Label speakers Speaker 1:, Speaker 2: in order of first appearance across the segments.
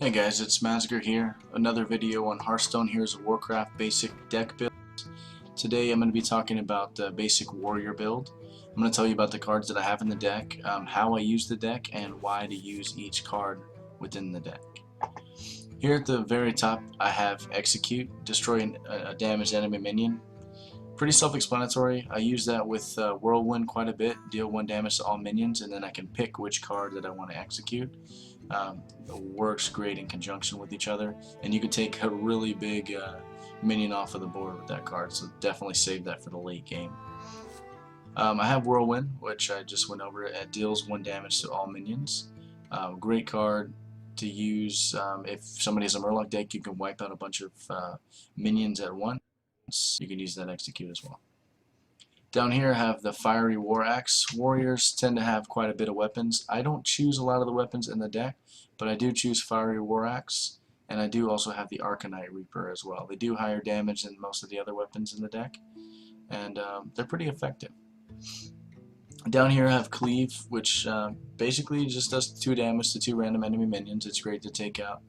Speaker 1: Hey guys, it's Masger here. Another video on Hearthstone Heroes of Warcraft basic deck build. Today I'm going to be talking about the basic warrior build. I'm going to tell you about the cards that I have in the deck, how I use the deck, and why to use each card within the deck. Here at the very top I have Execute, destroy a damaged enemy minion. Pretty self-explanatory. I use that with Whirlwind quite a bit, deal 1 damage to all minions, and then I can pick which card that I want to execute. Works great in conjunction with each other, and you could take a really big minion off of the board with that card, so definitely save that for the late game. I have Whirlwind, which I just went over. It deals 1 damage to all minions. Great card to use if somebody has a Murloc deck. You can wipe out a bunch of minions at once. You can use that execute as well. Down here I have the Fiery War Axe. Warriors tend to have quite a bit of weapons. I don't choose a lot of the weapons in the deck, but I do choose Fiery War Axe, and I do also have the Arcanite Reaper as well. They do higher damage than most of the other weapons in the deck, and they're pretty effective. Down here I have Cleave, which basically just does 2 damage to 2 random enemy minions. It's great to take out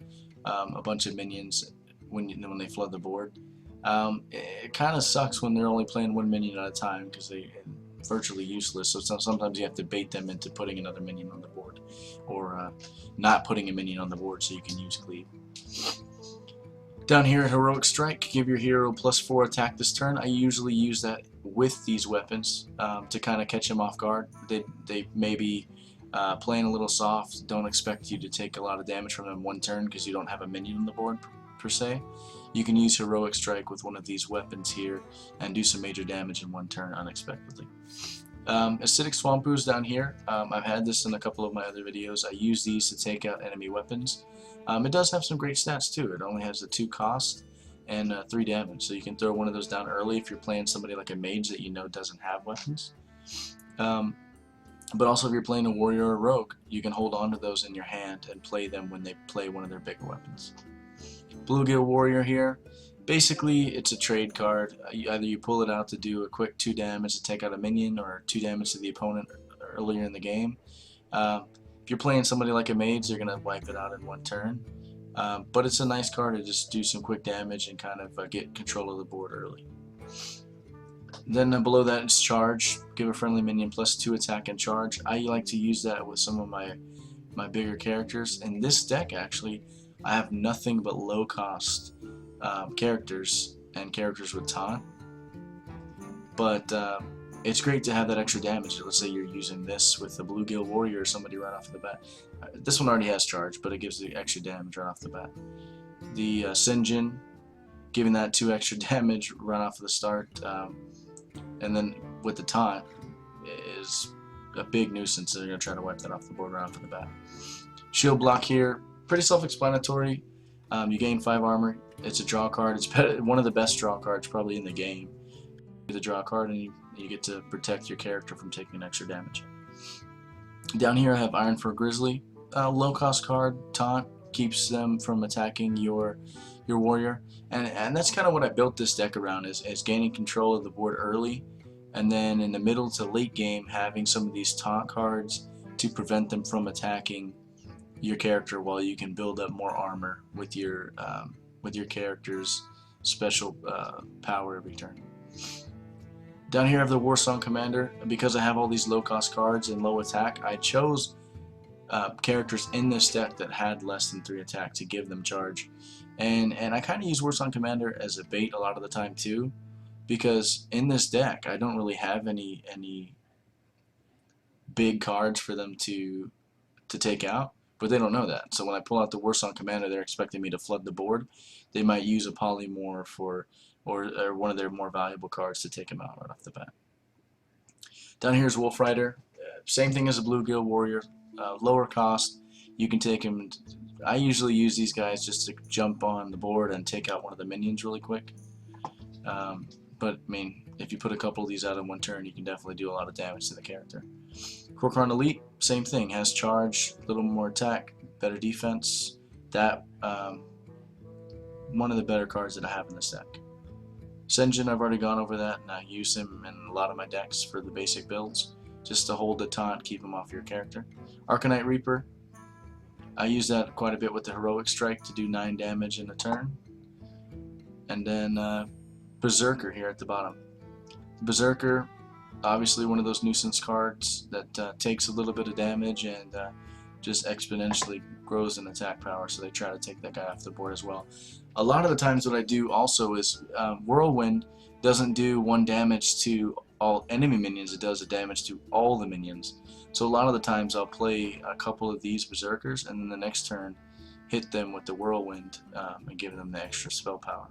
Speaker 1: a bunch of minions when they flood the board. It kind of sucks when they're only playing 1 minion at a time because they're virtually useless, so sometimes you have to bait them into putting another minion on the board, or not putting a minion on the board so you can use Cleave. Down here at Heroic Strike, give your hero +4 attack this turn. I usually use that with these weapons to kind of catch them off guard. They may be playing a little soft, don't expect you to take a lot of damage from them 1 turn because you don't have a minion on the board per se. You can use Heroic Strike with one of these weapons here and do some major damage in 1 turn unexpectedly. Acidic Swamp Ooze down here, I've had this in a couple of my other videos. I use these to take out enemy weapons. It does have some great stats too. It only has the 2 cost and 3 damage, so you can throw one of those down early if you're playing somebody like a mage that you know doesn't have weapons. But also if you're playing a warrior or a rogue, you can hold on to those in your hand and play them when they play one of their bigger weapons. Bluegill Warrior here. Basically, it's a trade card. Either you pull it out to do a quick 2 damage to take out a minion, or 2 damage to the opponent earlier in the game. If you're playing somebody like a mage, they're going to wipe it out in 1 turn. But it's a nice card to just do some quick damage and kind of get control of the board early. Then below that is Charge. Give a friendly minion +2 attack and charge. I like to use that with some of my bigger characters. In this deck, actually, I have nothing but low cost characters and characters with taunt, but it's great to have that extra damage. Let's say you're using this with the Bluegill Warrior or somebody right off the bat. This one already has charge, but it gives the extra damage right off the bat. The Sinjin, giving that 2 extra damage right off the start, and then with the taunt is a big nuisance, so they're going to try to wipe that off the board right off the bat. Shield Block here, pretty self-explanatory. You gain 5 armor. It's a draw card. It's one of the best draw cards probably in the game. The draw card, and you get to protect your character from taking an extra damage. Down here I have Ironfur Grizzly. Low cost card. Taunt keeps them from attacking your warrior, and that's kind of what I built this deck around, is gaining control of the board early, and then in the middle to late game having some of these taunt cards to prevent them from attacking your character, while you can build up more armor with your character's special power every turn. Down here I have the Warsong Commander. Because I have all these low cost cards and low attack, I chose characters in this deck that had less than 3 attack to give them charge, and I kind of use Warsong Commander as a bait a lot of the time too, because in this deck I don't really have any big cards for them to take out. But they don't know that. So when I pull out the Warsong Commander, they're expecting me to flood the board. They might use a Polymorph or one of their more valuable cards to take them out right off the bat. Down here is Wolf Rider. Same thing as a Bluegill Warrior. Lower cost. You can take him. I usually use these guys just to jump on the board and take out one of the minions really quick. But I mean, if you put a couple of these out in 1 turn, you can definitely do a lot of damage to the character. Kor'kron Elite, same thing, has charge, a little more attack, better defense. That one of the better cards that I have in this deck. Sinjin, I've already gone over that, and I use him in a lot of my decks for the basic builds, just to hold the taunt, keep him off your character. Arcanite Reaper, I use that quite a bit with the Heroic Strike to do 9 damage in a turn. And then Berserker here at the bottom. Berserker, obviously one of those nuisance cards that takes a little bit of damage and just exponentially grows in attack power, so they try to take that guy off the board as well. A lot of the times what I do also is Whirlwind doesn't do 1 damage to all enemy minions, it does a damage to all the minions. So a lot of the times I'll play a couple of these Berserkers and then the next turn hit them with the Whirlwind and give them the extra spell power.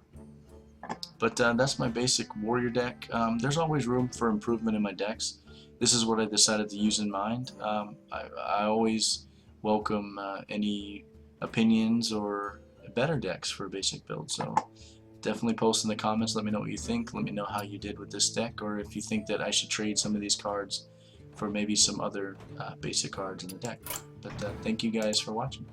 Speaker 1: But that's my basic warrior deck. There's always room for improvement in my decks. This is what I decided to use in mind. I always welcome any opinions or better decks for a basic build. So definitely post in the comments. Let me know what you think. Let me know how you did with this deck, or if you think that I should trade some of these cards for maybe some other basic cards in the deck. But thank you guys for watching.